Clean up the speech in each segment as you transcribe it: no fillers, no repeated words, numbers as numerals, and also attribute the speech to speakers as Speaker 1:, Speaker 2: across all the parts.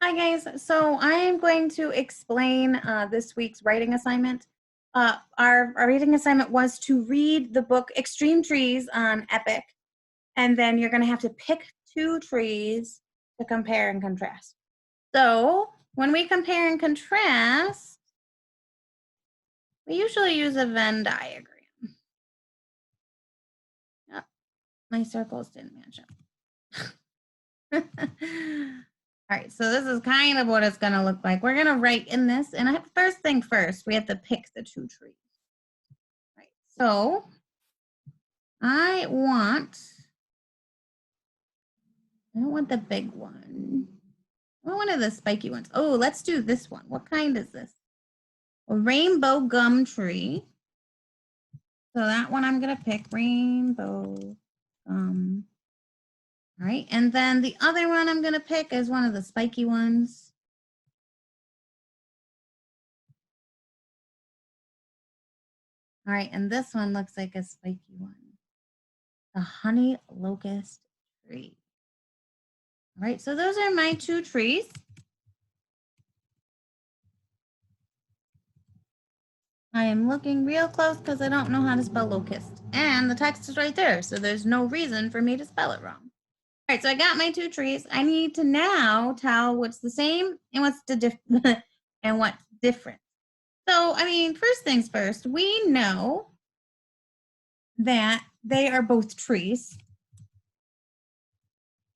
Speaker 1: Hi guys, so I am going to explain this week's writing assignment. Our reading assignment was to read the book Extreme Trees on Epic, and then you're going to have to pick two trees to compare and contrast. So when we compare and contrast, we usually use a Venn diagram. Oh, my circles didn't match up. All right, so this is kind of what it's going to look like. We're going to write in this, and first thing first, we have to pick the two trees. Right, so I don't want the big one. I want one of the spiky ones. Oh, let's do this one. What kind is this? A rainbow gum tree. So that one I'm going to pick, rainbow gum. All right, and then the other one I'm going to pick is one of the spiky ones. All right, and this one looks like a spiky one. The honey locust tree. All right, so those are my two trees. I am looking real close because I don't know how to spell locust. And the text is right there, so there's no reason for me to spell it wrong. All right, so I got my two trees. I need to now tell what's the same and what's and what's different. So, I mean, first things first, we know that they are both trees.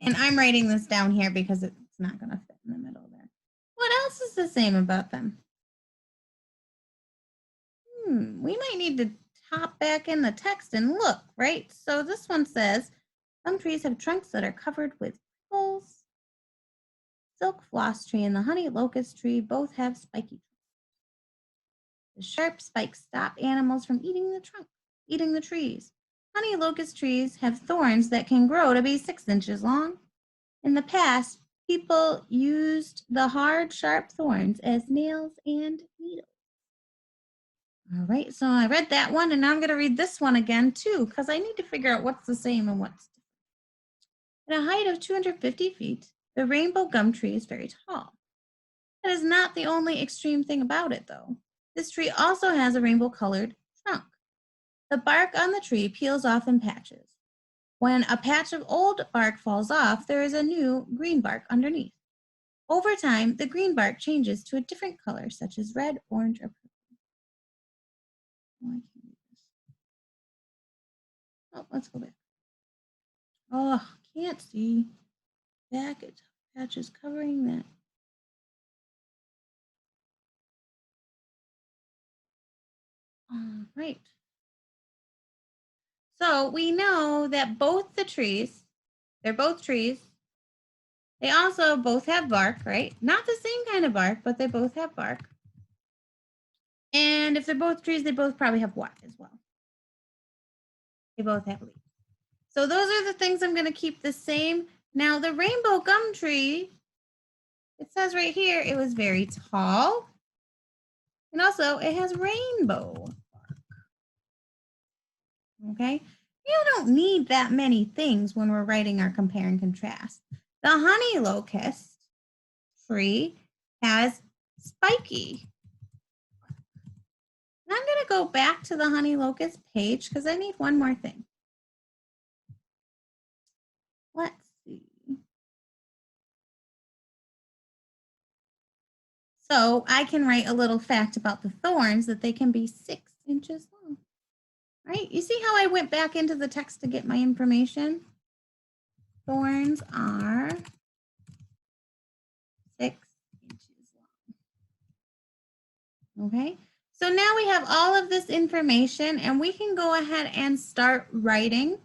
Speaker 1: And I'm writing this down here because it's not going to fit in the middle there. What else is the same about them? We might need to hop back in the text and look, right? So this one says, some trees have trunks that are covered with prickles. Silk floss tree and the honey locust tree both have spiky trunks. The sharp spikes stop animals from eating the trees. Honey locust trees have thorns that can grow to be 6 inches long. In the past, people used the hard, sharp thorns as nails and needles. All right, so I read that one, and now I'm going to read this one again, too, because I need to figure out what's the same and what's different. At a height of 250 feet, the rainbow gum tree is very tall. That is not the only extreme thing about it, though. This tree also has a rainbow-colored trunk. The bark on the tree peels off in patches. When a patch of old bark falls off, there is a new green bark underneath. Over time, the green bark changes to a different color, such as red, orange, or purple. Oh, I can't read this. Oh, let's go back. Oh, can't see. Back, it's patches covering that. All right. So we know that both the trees, they're both trees. They also both have bark, right? Not the same kind of bark, but they both have bark. And if they're both trees, they both probably have what as well? They both have leaves. So those are the things I'm going to keep the same. Now the rainbow gum tree, it says right here, it was very tall. And also it has rainbow bark. Okay. You don't need that many things when we're writing our compare and contrast. The honey locust tree has spiky. And I'm going to go back to the honey locust page because I need one more thing. Let's see. So I can write a little fact about the thorns that they can be 6 inches long. Right? You see how I went back into the text to get my information? Thorns are 6 inches long. Okay? So now we have all of this information and we can go ahead and start writing.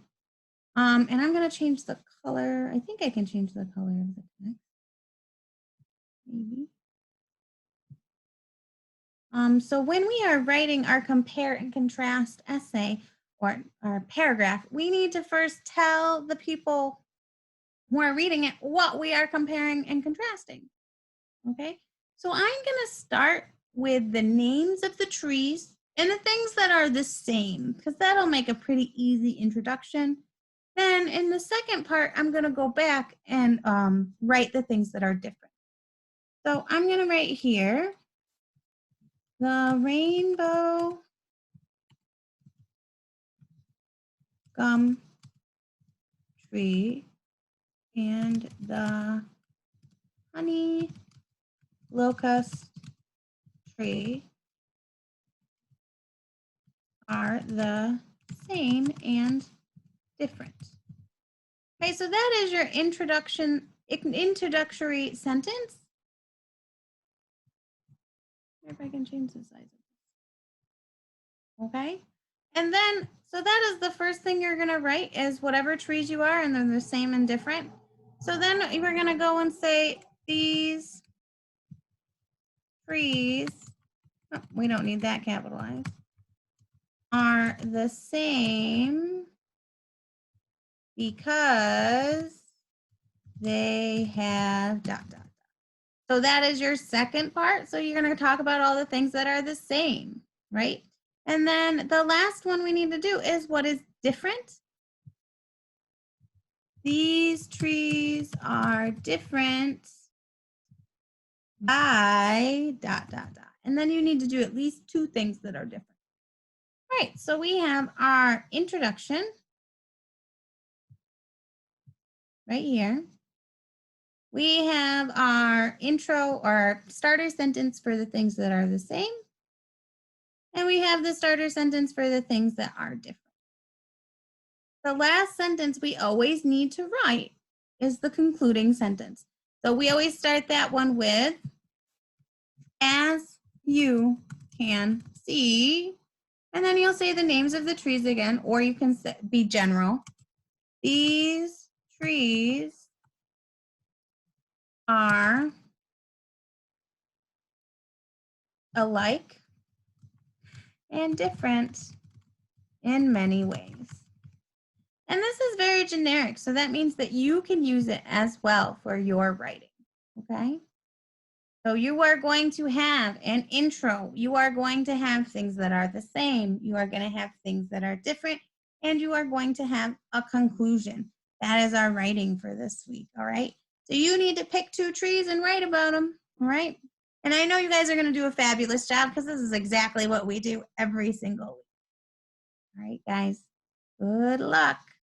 Speaker 1: And I'm going to change the color. I think I can change the color of the text. Maybe. So when we are writing our compare and contrast essay or our paragraph, we need to first tell the people who are reading it what we are comparing and contrasting. Okay, so I'm going to start with the names of the trees and the things that are the same, because that'll make a pretty easy introduction. Then in the second part, I'm going to go back and write the things that are different. So I'm going to write here, the rainbow gum tree and the honey locust tree are the same and different. Okay, so that is your introductory sentence. If I can change the size of this. Okay, and then, so that is the first thing you're gonna write is whatever trees you are, and they're the same and different. So then we're gonna go and say these trees, oh, we don't need that capitalized, are the same because they have dot, dot, dot. So that is your second part. So you're going to talk about all the things that are the same, right? And then the last one we need to do is what is different. These trees are different by dot, dot, dot. And then you need to do at least 2 things that are different. All right, so we have our introduction right here. We have our intro or starter sentence for the things that are the same. And we have the starter sentence for the things that are different. The last sentence we always need to write is the concluding sentence. So we always start that one with, as you can see, and then you'll say the names of the trees again, or you can be general. These trees are alike and different in many ways. And this is very generic, so that means that you can use it as well for your writing, okay? So you are going to have an intro. You are going to have things that are the same. You are going to have things that are different, and you are going to have a conclusion. That is our writing for this week, all right? So you need to pick 2 trees and write about them, all right? And I know you guys are going to do a fabulous job because this is exactly what we do every single week. All right, guys, good luck.